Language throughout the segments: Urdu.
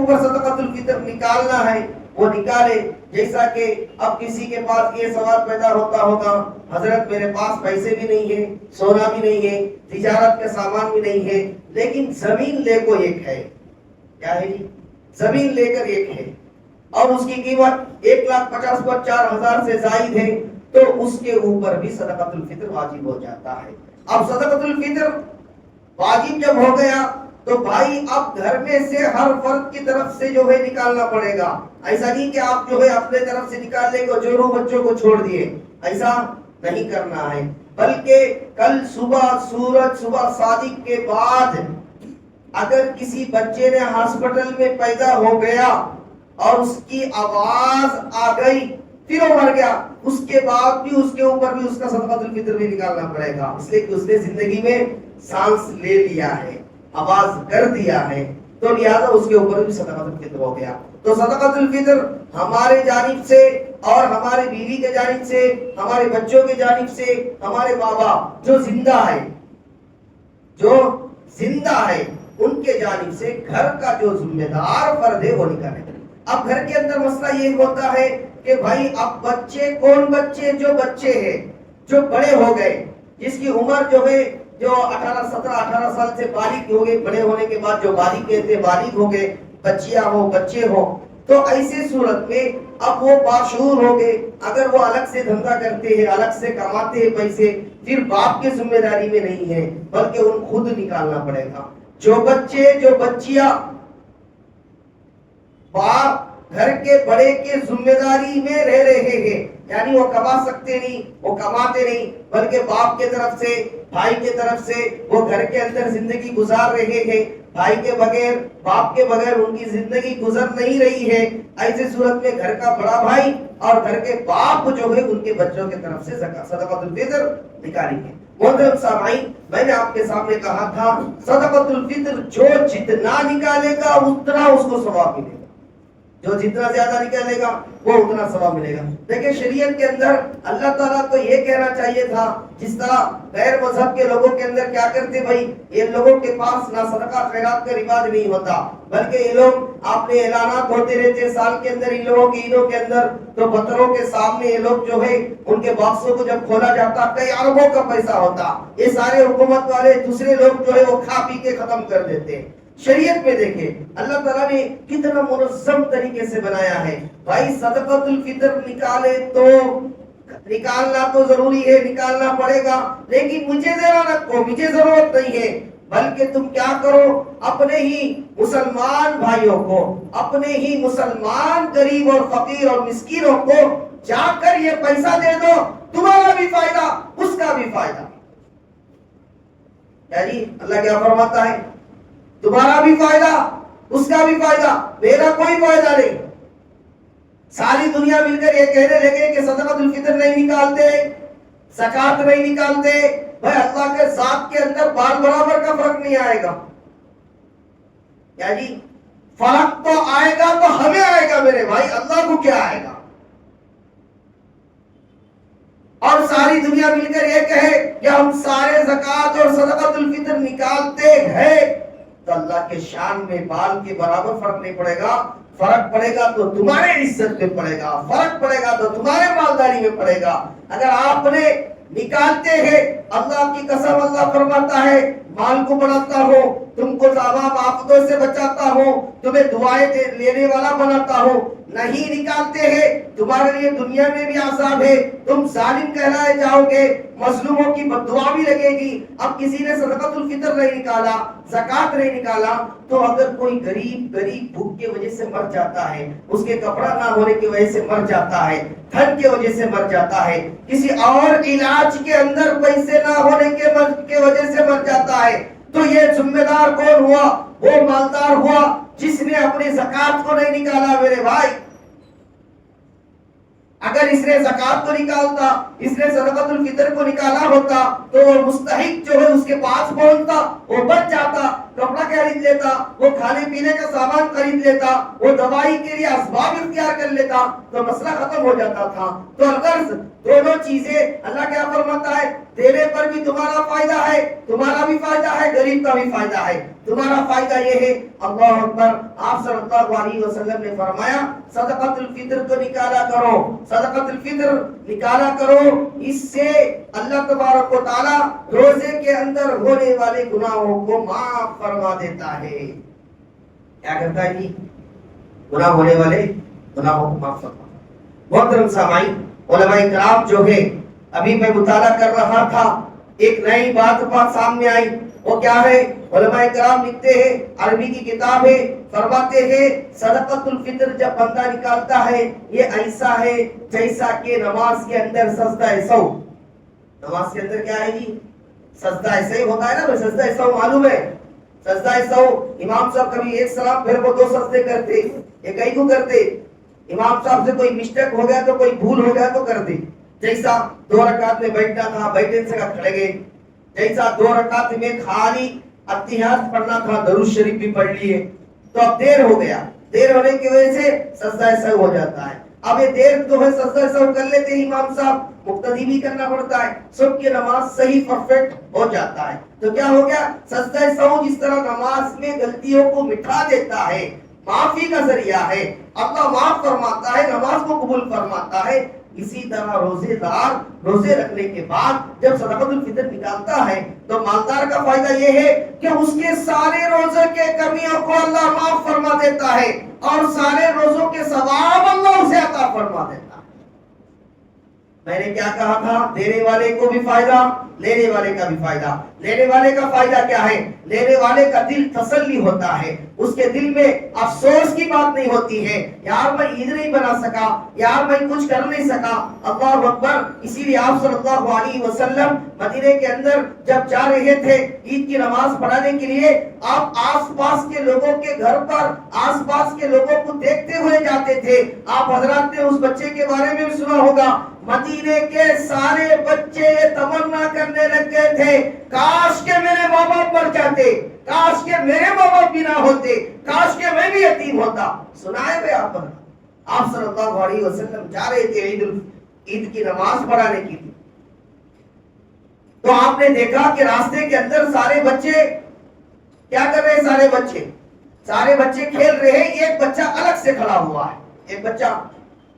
اوپر صدقۃ الفطر نکالنا ہے وہ نکالے. جیسا کہ اب کسی کے پاس یہ سوال پیدا ہوتا ہوگا حضرت میرے پاس پیسے بھی نہیں ہے, سونا بھی نہیں ہے, تجارت کا سامان بھی نہیں ہے, لیکن زمین لے کو ایک ہے. کیا ہے جی؟ زمین لے کر ایک ہے اور اس کی قیمت 1,50,000 سے زائد ہے, تو اس کے اوپر بھی صدقۃ الفطر واجب ہو جاتا ہے. اب صدقۃ الفطر واجب جب ہو گیا تو بھائی اب گھر میں سے ہر فرد کی طرف سے جو ہے نکالنا پڑے گا. ایسا نہیں کہ آپ جو ہے اپنے طرف سے نکال لے کو جوروں بچوں کو چھوڑ دیے, ایسا نہیں کرنا ہے. بلکہ کل سورج صبح صادق کے بعد اگر کسی بچے نے ہاسپٹل میں پیدا ہو گیا اور اس کی آواز آ گئی پھر وہ مر گیا, اس کے بعد بھی اس کے اوپر بھی اس کا صدقۃ الفطر بھی نکالنا پڑے گا, اس لیے کہ اس نے زندگی میں سانس لے لیا ہے, آواز کر دیا ہے, تو لہذا اس کے اوپر بھی صدقۃ الفطر ہو گیا. تو صدقۃ الفطر ہمارے جانب سے اور ہمارے بیوی کے جانب سے, ہمارے بچوں کے جانب سے, ہمارے ماں باپ جو زندہ ہے ان کے جانب سے گھر کا جو ذمہ دار فرد ہے وہ نکالے. اب گھر کے اندر مسئلہ یہ ہوتا ہے کہ بھائی اب بچے کون بچے, جو بچے ہیں جو بڑے ہو گئے, جس کی عمر جو ہے جو 18 سال سے بالغ ہو گئے, بڑے ہونے کے بعد جو بالغ کہتے بالغ ہو گئے, بچیاں ہو بچے ہو, تو ایسی صورت میں اب وہ باشعور ہو گئے. اگر وہ الگ سے دھندا کرتے ہیں, الگ سے کماتے ہیں پیسے, پھر باپ کی ذمہ داری میں نہیں ہے بلکہ ان خود نکالنا پڑے گا. جو بچے جو بچیاں باپ گھر کے بڑے کے ذمہ داری میں رہ رہے ہیں, یعنی وہ کما سکتے نہیں, وہ کماتے نہیں, بلکہ باپ کے طرف سے بھائی کے طرف سے وہ گھر کے اندر زندگی گزار رہے ہیں, بھائی کے بغیر باپ کے بغیر ان کی زندگی گزر نہیں رہی ہے. ایسے صورت میں گھر کا بڑا بھائی اور گھر کے باپ جو ہے ان کے بچوں کے طرف سے صدقۃ الفطر نکالیں گے. محترم سامعین, میں نے آپ کے سامنے کہا تھا صدقۃ الفطر جو جتنا نکالے گا اتنا اس کو ثواب ملے گا, جو جتنا زیادہ نکالے گا وہ اتنا ثواب ملے گا. دیکھیں شریعت کے اندر اللہ تعالیٰ کو یہ کہنا چاہیے تھا, جس طرح غیر مذہب کے لوگوں کے اندر کیا کرتے, بھائی یہ لوگوں کے پاس نہ صدقہ خیرات کا رواج نہیں ہوتا, بلکہ یہ لوگ اپنے اعلانات ہوتے رہتے سال کے اندر ان لوگوں کی عیدوں کے اندر, تو پتھروں کے سامنے یہ لوگ جو ہے ان کے باکسوں کو جب کھولا جاتا کئی اربوں کا پیسہ ہوتا, یہ سارے حکومت والے دوسرے لوگ جو ہے وہ کھا پی کے ختم کر دیتے. شریعت میں دیکھیں اللہ تعالیٰ نے کتنا منظم طریقے سے بنایا ہے. بھائی صدقۃ الفطر نکالے تو نکالنا تو ضروری ہے, نکالنا پڑے گا, لیکن مجھے ذرا رکھو, مجھے ضرورت نہیں ہے, بلکہ تم کیا کرو اپنے ہی مسلمان بھائیوں کو, اپنے ہی مسلمان غریب اور فقیر اور مسکینوں کو جا کر یہ پیسہ دے دو, تمہارا بھی فائدہ اس کا بھی فائدہ. کیا جی اللہ کیا فرماتا ہے, تمہارا بھی فائدہ اس کا بھی فائدہ, میرا کوئی فائدہ نہیں. ساری دنیا مل کر یہ کہنے لگے کہ صدقۃ الفطر نہیں نکالتے, زکات نہیں نکالتے, بھائی اللہ کے ذات کے اندر بال برابر کا فرق نہیں آئے گا. کیا جی فرق تو آئے گا تو ہمیں آئے گا میرے بھائی, اللہ کو کیا آئے گا. اور ساری دنیا مل کر یہ کہے کہ ہم سارے زکات اور صدقۃ الفطر نکالتے ہیں, تو اللہ کے شان میں بال کے برابر فرق نہیں پڑے گا. فرق پڑے گا تو تمہارے عزت میں پڑے گا, فرق پڑے گا تو تمہارے مالداری میں پڑے گا. اگر آپ نے نکالتے ہیں, اللہ کی قسم اللہ فرماتا ہے مال کو بڑھاتا ہوں, تم کو تمام آفتوں سے بچاتا ہوں, تمہیں دعائیں لینے والا بناتا ہوں. نہیں نکالتے ہیں, تمہارے لیے دنیا میں بھی عذاب ہے, تم ظالم کہلائے جاؤ گے, مظلوموں کی بددعا بھی لگے گی. اب کسی نے صدقۃ الفطر نہیں نکالا, زکات نہیں نکالا, تو اگر کوئی غریب بھوک کی وجہ سے مر جاتا ہے, اس کے کپڑا نہ ہونے کی وجہ سے مر جاتا ہے, ٹھنڈ کی وجہ سے مر جاتا ہے, کسی اور علاج کے اندر پیسے نہ ہونے کے وجہ سے مر جاتا ہے, تو یہ ذمہ دار کون ہوا؟ وہ مالدار ہوا جس نے اپنی زکات کو نہیں نکالا. میرے بھائی اگر اس نے زکات کو نکالتا, اس نے صدقۃ الفطر کو نکالا ہوتا, تو وہ مستحق جو ہے اس کے پاس پہنچتا, وہ بچ جاتا. کپڑا خرید لیتا, وہ کھانے پینے کا سامان خرید لیتا, وہ دوائی کے لیے اسباب اختیار کر لیتا تو مسئلہ ختم ہو جاتا تھا. تو الغرض دونوں چیزیں اللہ کیا فرماتا ہے, دینے پر بھی تمہارا فائدہ ہے, تمہارا بھی فائدہ ہے, غریب کا بھی فائدہ ہے. تمہارا فائدہ یہ ہے, اللہ اکبر, آپ صلی اللہ علیہ وسلم نے فرمایا صدقۃ الفطر کو نکالا کرو, صدقۃ الفطر نکالا کرو, اس سے اللہ تبارک و تعالی روزے کے اندر ہونے والے گناہوں کو معاف فرما دیتا ہے. کیا کرتا ہے جی؟ گناہ ہونے والے گناہوں کو معاف فرما. محترم سامعین, علماء کرام جو ہے, ابھی میں مطالعہ کر رہا تھا, ایک نئی بات سامنے آئی. وہ کیا ہے؟ علماء کرام لکھتے ہیں, عربی کی کتاب ہے, فرماتے ہیں صدقۃ الفطر جب بندہ نکالتا ہے یہ ایسا ہے جیسا کہ نماز کے اندر سجدہ سہو. نماز کے اندر کیا ہے جی؟ سجدہ سہو ہوتا ہے نا, سجدہ سہو معلوم ہے. سجدہ سہو امام صاحب کبھی ایک سلام پھر وہ دو سجدے کرتے, یہ کئی کو کرتے. امام صاحب سے کوئی مسٹیک ہو گیا تو کوئی بھول ہو گیا تو کر دی. جیسا 2 رکعت میں بیٹھنا تھا بیٹھنے سے کھڑے گئے, جیسا 2 رکعت میں خالی اتحیات پڑھنا تھا درود شریف بھی پڑھ لیے, تو اب دیر ہو گیا, دیر ہونے کی وجہ سے سجدہ سہو ہو جاتا ہے. اب یہ دیر تو ہے سجدہ سہو کر لیتے ہیں امام صاحب, مقتدی بھی کرنا پڑتا ہے, سب کی نماز صحیح پرفیکٹ ہو جاتا ہے. تو کیا ہو گیا؟ سجدہ سہو جس طرح نماز میں غلطیوں کو مٹا دیتا ہے, معافی کا ذریعہ ہے, اللہ معاف فرماتا ہے, نماز کو قبول فرماتا ہے, اسی طرح روزے دار روزے رکھنے کے بعد جب صدقۃ الفطر نکالتا ہے تو مالدار کا فائدہ یہ ہے کہ اس کے سارے روزے کے کمیوں کو اللہ معاف فرما دیتا ہے اور سارے روزوں کے ثواب اللہ اسے عطا فرما دیتا ہے. میں نے کیا کہا تھا؟ دینے والے کو بھی فائدہ, لینے والے کا بھی فائدہ. لینے والے کا فائدہ کیا ہے؟ لینے والے کا دل تسلی ہوتا ہے, اس کے دل میں افسوس کی بات نہیں ہوتی ہے, یار میں عید نہیں بنا سکا, یار میں کچھ کر نہیں سکا. اللہ اکبر. اسی لیے آپ صلی اللہ علیہ وسلم مدینے کے اندر جب جا رہے تھے عید کی نماز پڑھانے کے لیے, آپ آس پاس کے لوگوں کے گھر پر آس پاس کے لوگوں کو دیکھتے ہوئے جاتے تھے. آپ حضرات نے اس بچے کے بارے میں بھی سنا ہوگا, مدینے کے سارے بچے تمنا کرنے لگ گئے تھے, کاش کہ میرے ماں باپ مر جاتے, کاش کہ میرے ماں باپ بھی نہ ہوتے, کاش کہ میں بھی یتیم ہوتا. سنائے ہوئے آپ صلی اللہ علیہ وسلم جا رہے تھے عید کی نماز پڑھانے کے لیے, تو آپ نے دیکھا کہ راستے کے اندر سارے بچے کیا کر رہے ہیں؟ سارے بچے کھیل رہے ہیں. ایک بچہ الگ سے کھڑا ہوا ہے, ایک بچہ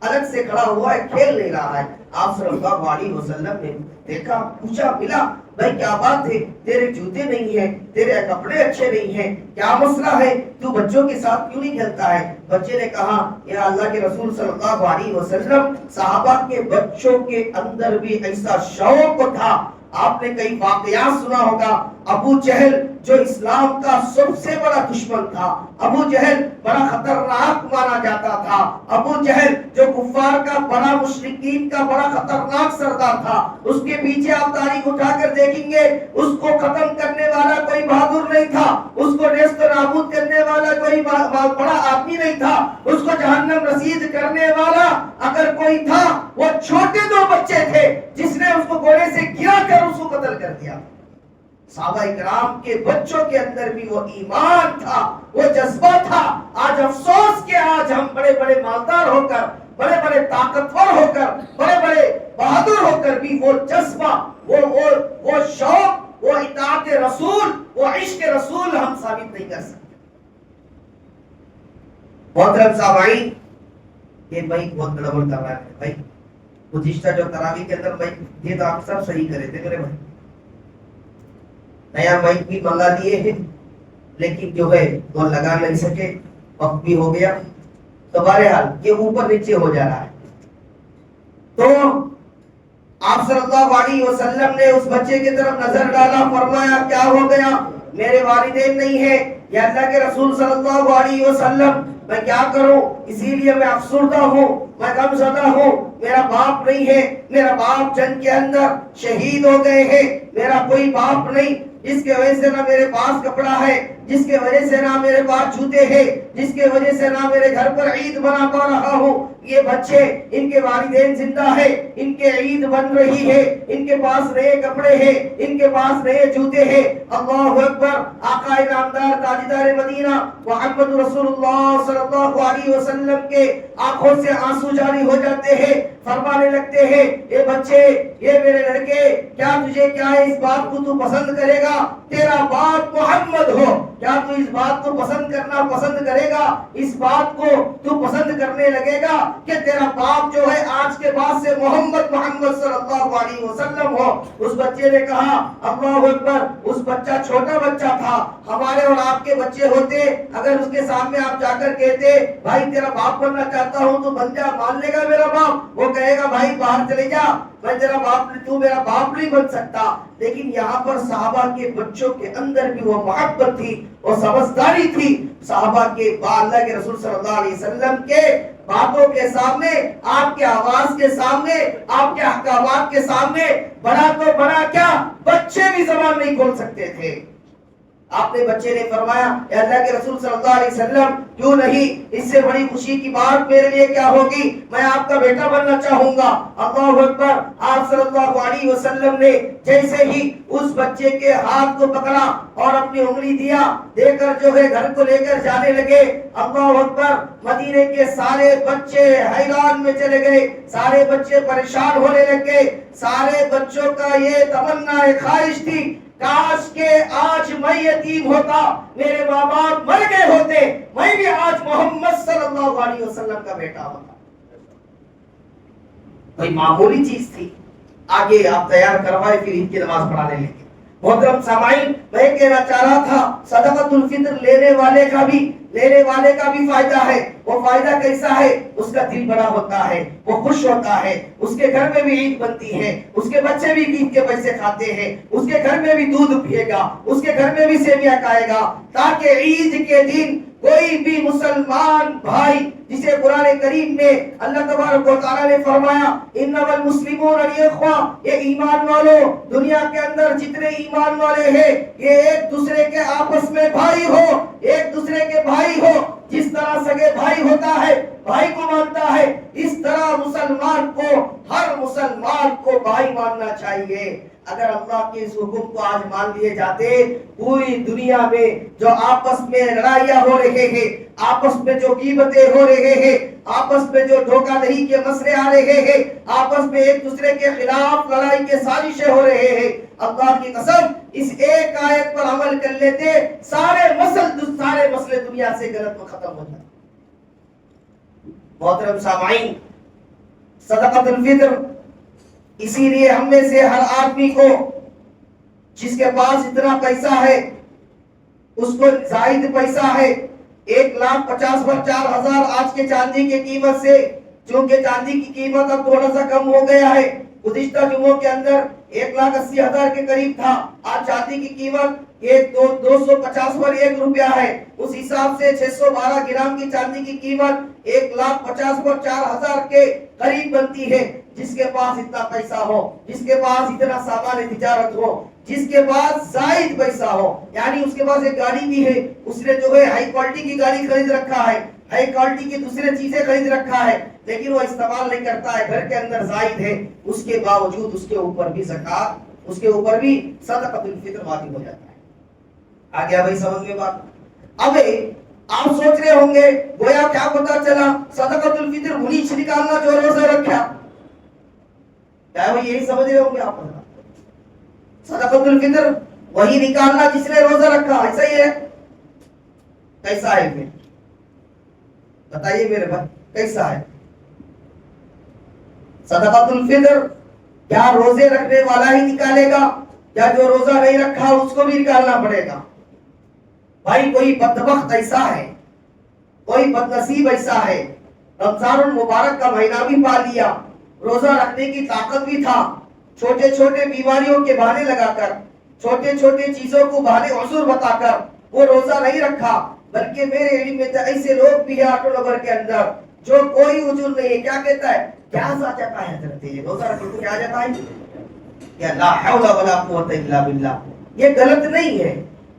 الگ سے کھڑا ہوا ہے, کھیل نہیں رہا ہے. آپ صلی اللہ علیہ وسلم نے دیکھا, پوچھا, ملا, بھائی کیا بات ہے, تیرے جوتے نہیں ہیں, تیرے کپڑے اچھے نہیں ہیں, کیا مسئلہ ہے, تو بچوں کے ساتھ کیوں نہیں کھیلتا ہے؟ بچے نے کہا, یا اللہ کے رسول صلی اللہ علیہ وسلم, صحابہ کے بچوں کے اندر بھی ایسا شوق تھا. آپ نے کئی واقعات سنا ہوگا, ابو جہل جو اسلام کا سب سے بڑا دشمن تھا, ابو جہل بڑا خطرناک مانا جاتا تھا, ابو جہل جو کفار کا بڑا مشرکین کا بڑا خطرناک سردار تھا, اس کے پیچھے آپ تاریخ اٹھا کر دیکھیں گے, اس کو ختم کرنے والا کوئی بہادر نہیں تھا, اس کو نیست و نابود کرنے والا کوئی بڑا آدمی نہیں تھا, اس کو جہنم رسید کرنے والا اگر کوئی تھا وہ چھوٹے 2 بچے تھے جس نے اس کو گھوڑے سے گرا کر اس کو قتل کر دیا. صحابہ کرام کے بچوں کے اندر بھی وہ ایمان تھا, وہ جذبہ تھا. آج افسوس کہ آج ہم بڑے بڑے مالدار ہو کر, بڑے بڑے طاقتور ہو کر, بڑے بڑے بہادر ہو کر بھی وہ جذبہ, وہ شوق, وہ اطاعت رسول, وہ عشق رسول ہم ثابت نہیں کر سکتے. محترم سامعین, یہ بھائی بہت بڑا بڑا ہے بھائی. گزشتہ جو تراویح کے اندر بھائی یہ تو آپ سب صحیح کرے تھے میرے بھائی, نیا مائک بھی منگا دیے ہیں لیکن جو ہے وہ لگا نہیں سکے, وقت بھی ہو گیا, تو بہرحال یہ اوپر نیچے ہو جا رہا ہے. تو آپ صلی اللہ علیہ وسلم نے اس بچے کی طرف نظر ڈالا, فرمایا کیا ہو گیا؟ میرے والدین نہیں ہیں, یا اللہ کے رسول صلی اللہ علیہ وسلم میں کیا کروں, اسی لیے میں افسردہ ہوں, میں غم زدہ ہوں, میرا باپ نہیں ہے, میرا باپ جنگ کے اندر شہید ہو گئے ہیں, میرا کوئی باپ نہیں, اس کے وجہ سے نہ میرے پاس کپڑا ہے, جس کے وجہ سے نہ میرے پاس جوتے ہیں، جس کے وجہ سے نہ میرے گھر پر عید بنا پا رہا ہوں، یہ بچے ان کے والدین زندہ ہے، ان کے عید بن رہی ہے، ان کے پاس نئے کپڑے ہیں، ان کے پاس نئے جوتے ہیں۔ اللہ اکبر! آقا نامدار تاجدار مدینہ محمد رسول اللہ صلی اللہ علیہ وسلم کے آنکھوں سے آنسو جاری ہو جاتے ہیں، فرمانے لگتے ہیں اے بچے، یہ میرے لڑکے، کیا تجھے کیا اس بات کو تو پسند کرے گا؟ تیرا باپ محمد ہو، کیا تو اس بات کو پسند کرنا پسند کرے گا؟ اس بات کو تو پسند کرنے لگے گا کہ تیرا باپ جو ہے آج کے بعد سے محمد صلی اللہ علیہ وسلم ہو؟ اس بچے نے کہا اللہ اکبر! اس بچہ چھوٹا بچہ تھا، ہمارے اور آپ کے بچے ہوتے، اگر اس کے سامنے آپ جا کر کہتے بھائی تیرا باپ بننا چاہتا ہوں تو بن جا، مان لے گا میرا باپ؟ وہ کہے گا بھائی باہر چلے جا، میں تیرا باپ، تو میرا باپ نہیں بن سکتا۔ لیکن یہاں پر صحابہ کے بچوں کے اندر بھی وہ محبت تھی، وہ سمجھداری تھی۔ صحابہ کے اللہ کے رسول صلی اللہ علیہ وسلم کے باتوں کے سامنے، آپ کے آواز کے سامنے، آپ کے احکامات کے سامنے بڑا تو بڑا کیا، بچے بھی زبان نہیں کھول سکتے تھے۔ آپ نے بچے نے فرمایا اے اللہ کے رسول صلی اللہ علیہ وسلم، کیوں نہیں، اس سے بڑی خوشی کی بات میرے لیے کیا ہوگی، میں آپ کا بیٹا بننا چاہوں گا۔ اللہ اکبر! آپ صلی اللہ علیہ وسلم نے جیسے ہی اس بچے کے ہاتھ کو پکڑا اور اپنی انگلی دیا، دے کر جو ہے گھر کو لے کر جانے لگے۔ اللہ اکبر! مدینے کے سارے بچے حیران میں چلے گئے، سارے بچے پریشان ہونے لگے۔ سارے بچوں کا یہ تمنا خواہش تھی کاش کہ آج میں یتیم ہوتا، میرے ماں باپ مر گئے ہوتے، میں بھی آج محمد صلی اللہ علیہ وسلم کا بیٹا ہوتا۔ کوئی معمولی چیز تھی، آگے آپ تیار کروائے، پھر عید کی نماز پڑھانے لگے۔ محترم سامعین، میں کہنا چاہ رہا تھا صدقۃ الفطر لینے والے کا بھی فائدہ ہے۔ وہ فائدہ کیسا ہے؟ اس کا دل بڑا ہوتا ہے، وہ خوش ہوتا ہے، اس کے گھر میں بھی عید بنتی ہے، اس کے بچے بھی عید کے پیسے کھاتے ہیں، اس کے گھر میں بھی دودھ پیے گا، اس کے گھر میں بھی سیویاں کھائے گا، تاکہ عید کے دن کوئی بھی مسلمان بھائی، جسے قرآن کریم میں اللہ تبارک و تعالیٰ نے فرمایا انما المسلمون اخوہ، یہ ایمان والوں، دنیا کے اندر جتنے ایمان والے ہیں یہ ایک دوسرے کے آپس میں بھائی ہو، ایک دوسرے کے بھائی ہو۔ جس طرح سگے بھائی ہوتا ہے، بھائی کو مانتا ہے، اس طرح مسلمان کو، ہر مسلمان کو بھائی ماننا چاہیے۔ اگر اللہ کے اس حکم کو آج مان لیے جاتے، پوری دنیا میں جو آپس میں لڑائیاں ہو رہے ہیں، آپس میں جو غیبتیں ہو رہے ہیں، آپس میں جو دھوکہ دہی کے مسئلے آ رہے ہیں، آپس میں ایک دوسرے کے خلاف لڑائی کے سازشیں ہو رہے ہیں، اللہ کی قسم اس ایک آیت پر عمل کر لیتے، سارے مسئلے دنیا سے غلط و ختم ہو جاتے۔ محترم سامعین، صدقۃ الفطر اسی لیے ہم میں سے ہر آدمی کو، جس کے پاس اتنا پیسہ ہے، اس کو زائد پیسہ ہے، 1,50,000 آج کے چاندی کی قیمت سے، چونکہ چاندی کی قیمت اب تھوڑا سا کم ہو گیا ہے، گزشتہ جمعوں کے اندر 1,80,000 کے قریب تھا، آج چاندی کی قیمت 250 پر 1 روپیہ ہے، اس حساب سے 612 گرام کی چاندی کی قیمت 1,50,000 پر 4,000 کے قریب بنتی ہے۔ جس کے پاس اتنا پیسہ ہو، جس کے پاس اتنا سامان تجارت ہو، جس کے پاس زائد پیسہ ہو، یعنی اس کے پاس ایک گاڑی بھی ہے، اس نے جو ہے ہائی کوالٹی کی گاڑی خرید رکھا ہے، ہائی کوالٹی کی دوسرے چیزیں خرید رکھا ہے، لیکن وہ استعمال نہیں کرتا ہے، گھر کے اندر زائد ہے، اس کے باوجود اس کے اوپر بھی زکات، اس کے اوپر بھی صدقۃ الفطر واجب ہو جاتا ہے۔ آ گیا بھائی سمجھ میں بات؟ اب آپ سوچ رہے ہوں گے گویا کیا پتا چلا صدقۃ الفطر بھنیچ نکالنا جو روزہ رکھا، کیا وہ یہی سمجھ رہے ہوں گے آپ؟ صدقۃ الفطر وہی نکالنا جس نے روزہ رکھا، ایسا ہی ہے؟ کیسا ہے پھر بتائیے میرے بھائی، کیسا ہے صدقۃ الفطر؟ کیا روزے رکھنے والا ہی نکالے گا یا جو روزہ نہیں رکھا اس کو بھی نکالنا پڑے گا؟ بھائی کوئی بدبخت ایسا ہے، کوئی بدنصیب ایسا ہے، رمضان المبارک کا مہینہ بھی پا لیا، روزہ رکھنے کی طاقت بھی تھا، چھوٹے چھوٹے بیماریوں کے بہانے لگا کر، چھوٹے چھوٹے چیزوں کو بہانے عذر بتا کر وہ روزہ نہیں رکھا، بلکہ میرے علم میں ایسے لوگ بھی ہیں آٹو نگر کے اندر جو کوئی عذر نہیں ہے، کیا کہتا ہے، کیا آ جاتا ہے حضرت، یہ روزہ رکھنے کو کیا آ جاتا ہے، یا لا حول ولا قوت الا باللہ۔ یہ غلط نہیں ہے،